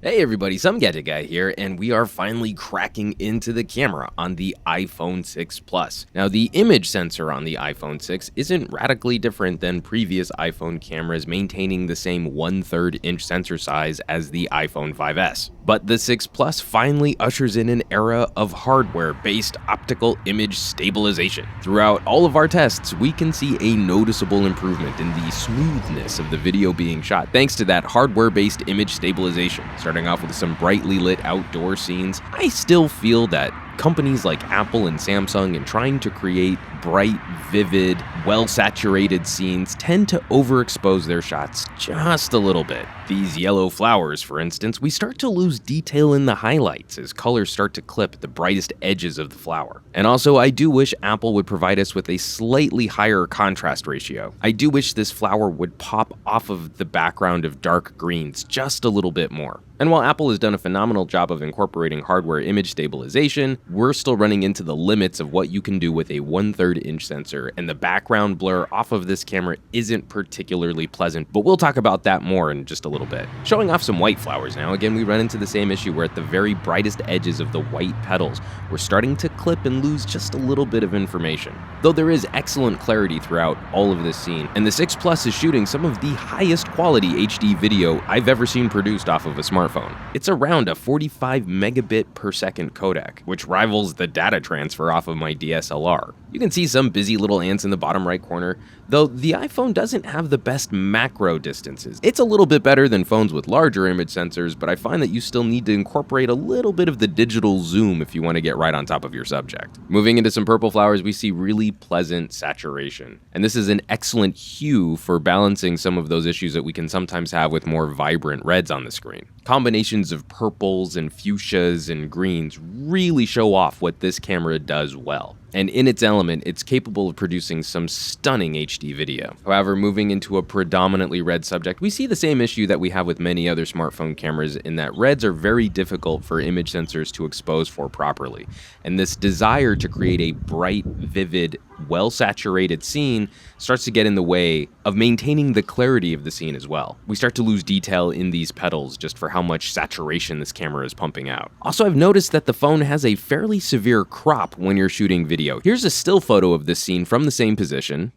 Hey everybody, some Gadget Guy here, and we are finally cracking into the camera on the iPhone 6 Plus. Now, the image sensor on the iPhone 6 isn't radically different than previous iPhone cameras, maintaining the same 1/3 inch sensor size as the iPhone 5S. But the 6 Plus finally ushers in an era of hardware-based optical image stabilization. Throughout all of our tests, we can see a noticeable improvement in the smoothness of the video being shot, thanks to that hardware-based image stabilization. Starting off with some brightly lit outdoor scenes, I still feel that companies like Apple and Samsung, in trying to create bright, vivid, well-saturated scenes, tend to overexpose their shots just a little bit. These yellow flowers, for instance, we start to lose detail in the highlights as colors start to clip at the brightest edges of the flower. And also, I do wish Apple would provide us with a slightly higher contrast ratio. I do wish this flower would pop off of the background of dark greens just a little bit more. And while Apple has done a phenomenal job of incorporating hardware image stabilization, we're still running into the limits of what you can do with a 1/3 inch sensor, and the background blur off of this camera isn't particularly pleasant, but we'll talk about that more in just a little bit. Showing off some white flowers now, again we run into the same issue where at the very brightest edges of the white petals, we're starting to clip and lose just a little bit of information. Though there is excellent clarity throughout all of this scene, and the 6 Plus is shooting some of the highest quality HD video I've ever seen produced off of a smartphone. It's around a 45 megabit per second codec, which rivals the data transfer off of my DSLR. You can see some busy little ants in the bottom right corner, though the iPhone doesn't have the best macro distances. It's a little bit better than phones with larger image sensors, but I find that you still need to incorporate a little bit of the digital zoom if you want to get right on top of your subject. Moving into some purple flowers, we see really pleasant saturation. And this is an excellent hue for balancing some of those issues that we can sometimes have with more vibrant reds on the screen. Combinations of purples and fuchsias and greens really show off what this camera does well. And in its element, it's capable of producing some stunning HD video. However, moving into a predominantly red subject, we see the same issue that we have with many other smartphone cameras in that reds are very difficult for image sensors to expose for properly. And this desire to create a bright, vivid, well-saturated scene starts to get in the way of maintaining the clarity of the scene as well. We start to lose detail in these petals just for how much saturation this camera is pumping out. Also, I've noticed that the phone has a fairly severe crop when you're shooting video. Here's a still photo of this scene from the same position,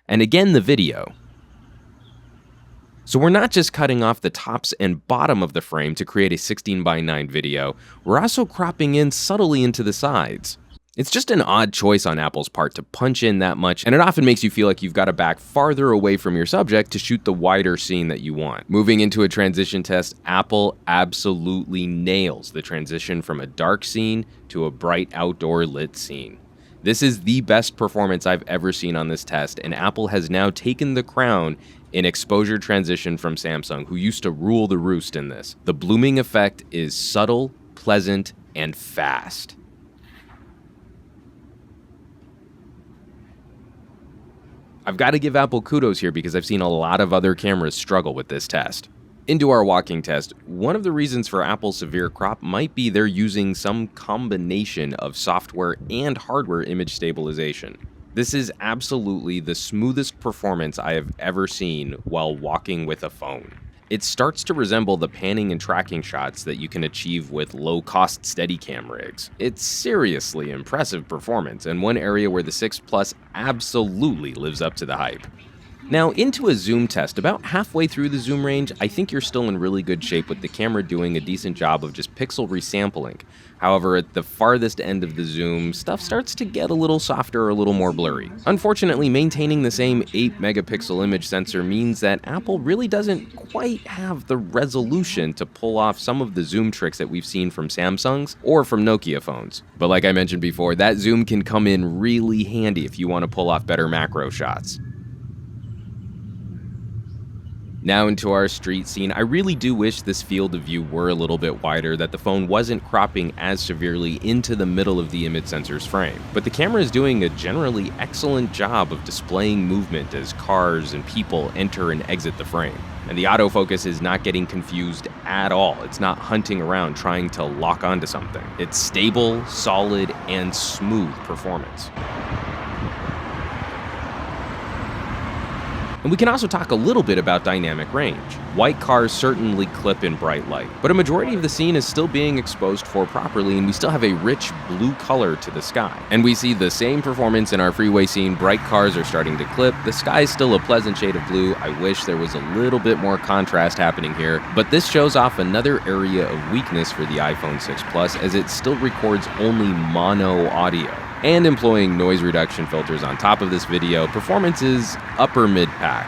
and again the video. So we're not just cutting off the tops and bottom of the frame to create a 16:9 video, we're also cropping in subtly into the sides. It's just an odd choice on Apple's part to punch in that much, and it often makes you feel like you've got to back farther away from your subject to shoot the wider scene that you want. Moving into a transition test, Apple absolutely nails the transition from a dark scene to a bright outdoor lit scene. This is the best performance I've ever seen on this test, and Apple has now taken the crown in exposure transition from Samsung, who used to rule the roost in this. The blooming effect is subtle, pleasant, and fast. I've got to give Apple kudos here because I've seen a lot of other cameras struggle with this test. Into our walking test, one of the reasons for Apple's severe crop might be they're using some combination of software and hardware image stabilization. This is absolutely the smoothest performance I have ever seen while walking with a phone. It starts to resemble the panning and tracking shots that you can achieve with low-cost Steadicam rigs. It's seriously impressive performance, and one area where the 6 Plus absolutely lives up to the hype. Now, into a zoom test, about halfway through the zoom range, I think you're still in really good shape with the camera doing a decent job of just pixel resampling. However, at the farthest end of the zoom, stuff starts to get a little softer or a little more blurry. Unfortunately, maintaining the same 8 megapixel image sensor means that Apple really doesn't quite have the resolution to pull off some of the zoom tricks that we've seen from Samsung's or from Nokia phones. But like I mentioned before, that zoom can come in really handy if you want to pull off better macro shots. Now into our street scene, I really do wish this field of view were a little bit wider, that the phone wasn't cropping as severely into the middle of the image sensor's frame. But the camera is doing a generally excellent job of displaying movement as cars and people enter and exit the frame. And the autofocus is not getting confused at all. It's not hunting around trying to lock onto something. It's stable, solid, and smooth performance. And we can also talk a little bit about dynamic range. White cars certainly clip in bright light, but a majority of the scene is still being exposed for properly, and we still have a rich blue color to the sky. And we see the same performance in our freeway scene. Bright cars are starting to clip. The sky is still a pleasant shade of blue. I wish there was a little bit more contrast happening here, but this shows off another area of weakness for the iPhone 6 Plus, as it still records only mono audio. And employing noise reduction filters on top of this video, performance is upper mid-pack.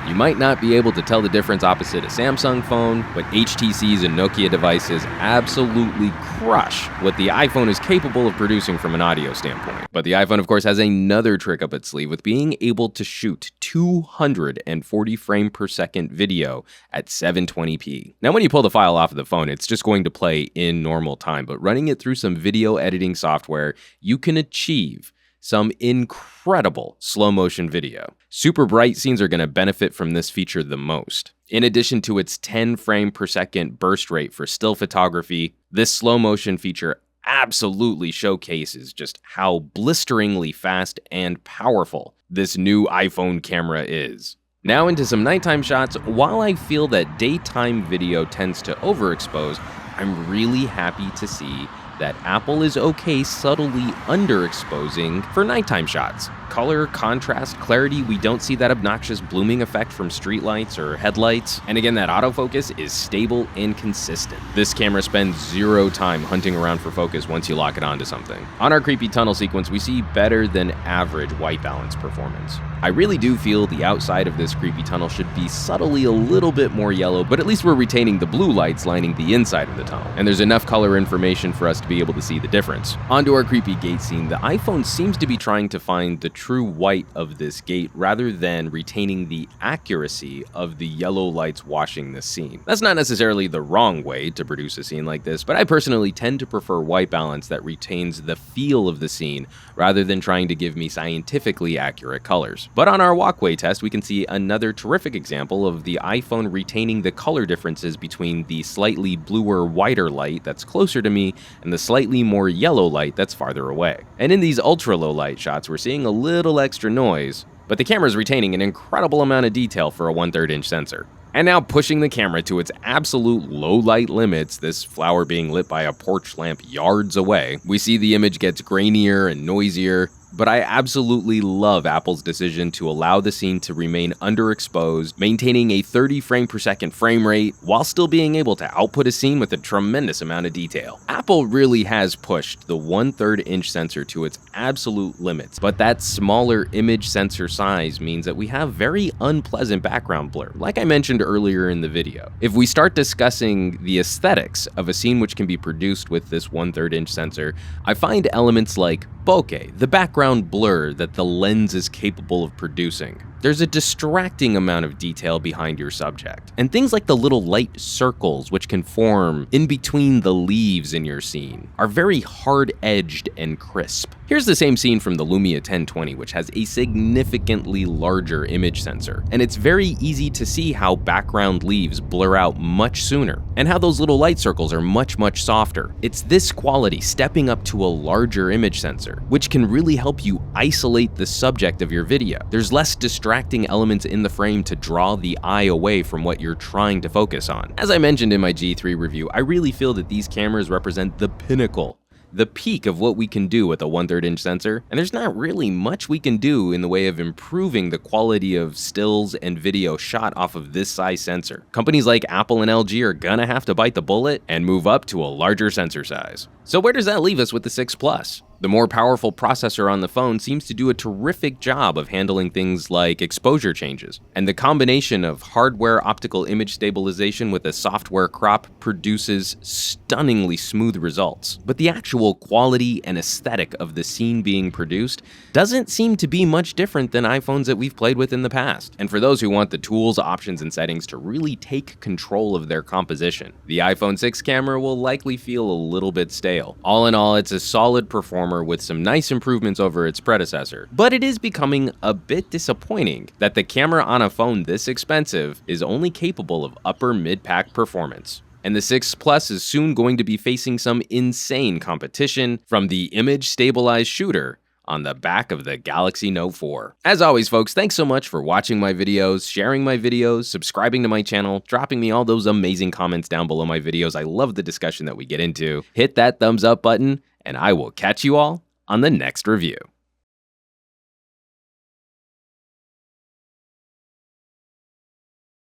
You might not be able to tell the difference opposite a Samsung phone, but HTC's and Nokia devices absolutely crush what the iPhone is capable of producing from an audio standpoint. But the iPhone, of course, has another trick up its sleeve with being able to shoot 240 frame per second video at 720p. Now, when you pull the file off of the phone, it's just going to play in normal time, but running it through some video editing software, you can achieve some incredible slow motion video. Super bright scenes are going to benefit from this feature the most. In addition to its 10 frame per second burst rate for still photography, this slow motion feature absolutely showcases just how blisteringly fast and powerful this new iPhone camera is. Now into some nighttime shots. While I feel that daytime video tends to overexpose, I'm really happy to see that Apple is okay subtly underexposing for nighttime shots. Color, contrast, clarity, we don't see that obnoxious blooming effect from streetlights or headlights. And again, that autofocus is stable and consistent. This camera spends zero time hunting around for focus once you lock it onto something. On our creepy tunnel sequence, we see better than average white balance performance. I really do feel the outside of this creepy tunnel should be subtly a little bit more yellow, but at least we're retaining the blue lights lining the inside of the tunnel. And there's enough color information for us to be able to see the difference. Onto our creepy gate scene, the iPhone seems to be trying to find the true white of this gate rather than retaining the accuracy of the yellow lights washing this scene. That's not necessarily the wrong way to produce a scene like this, but I personally tend to prefer white balance that retains the feel of the scene rather than trying to give me scientifically accurate colors. But on our walkway test, we can see another terrific example of the iPhone retaining the color differences between the slightly bluer, whiter light that's closer to me and the slightly more yellow light that's farther away. And in these ultra low light shots, we're seeing a little extra noise, but the camera is retaining an incredible amount of detail for a 1/3 inch sensor. And now pushing the camera to its absolute low light limits, this flower being lit by a porch lamp yards away, we see the image gets grainier and noisier. But I absolutely love Apple's decision to allow the scene to remain underexposed, maintaining a 30 frame per second frame rate, while still being able to output a scene with a tremendous amount of detail. Apple really has pushed the 1/3 inch sensor to its absolute limits, but that smaller image sensor size means that we have very unpleasant background blur, like I mentioned earlier in the video. If we start discussing the aesthetics of a scene which can be produced with this 1/3 inch sensor, I find elements like bokeh, the background blur that the lens is capable of producing. There's a distracting amount of detail behind your subject. And things like the little light circles which can form in between the leaves in your scene are very hard-edged and crisp. Here's the same scene from the Lumia 1020, which has a significantly larger image sensor. And it's very easy to see how background leaves blur out much sooner, and how those little light circles are much softer. It's this quality stepping up to a larger image sensor, which can really help you isolate the subject of your video. There's less distracting elements in the frame to draw the eye away from what you're trying to focus on. As I mentioned in my G3 review, I really feel that these cameras represent the pinnacle, the peak of what we can do with a 1/3 inch sensor, and there's not really much we can do in the way of improving the quality of stills and video shot off of this size sensor. Companies like Apple and LG are gonna have to bite the bullet and move up to a larger sensor size. So where does that leave us with the 6 Plus? The more powerful processor on the phone seems to do a terrific job of handling things like exposure changes, and the combination of hardware optical image stabilization with a software crop produces stunningly smooth results. But the actual quality and aesthetic of the scene being produced doesn't seem to be much different than iPhones that we've played with in the past. And for those who want the tools, options, and settings to really take control of their composition, the iPhone 6 camera will likely feel a little bit stale. All in all, it's a solid performer with some nice improvements over its predecessor, but it is becoming a bit disappointing that the camera on a phone this expensive is only capable of upper mid-pack performance. And the 6 Plus is soon going to be facing some insane competition from the image stabilized shooter on the back of the Galaxy Note 4. As always, folks, thanks so much for watching my videos, sharing my videos, subscribing to my channel, dropping me all those amazing comments down below my videos. I love the discussion that we get into. Hit that thumbs up button, and I will catch you all on the next review.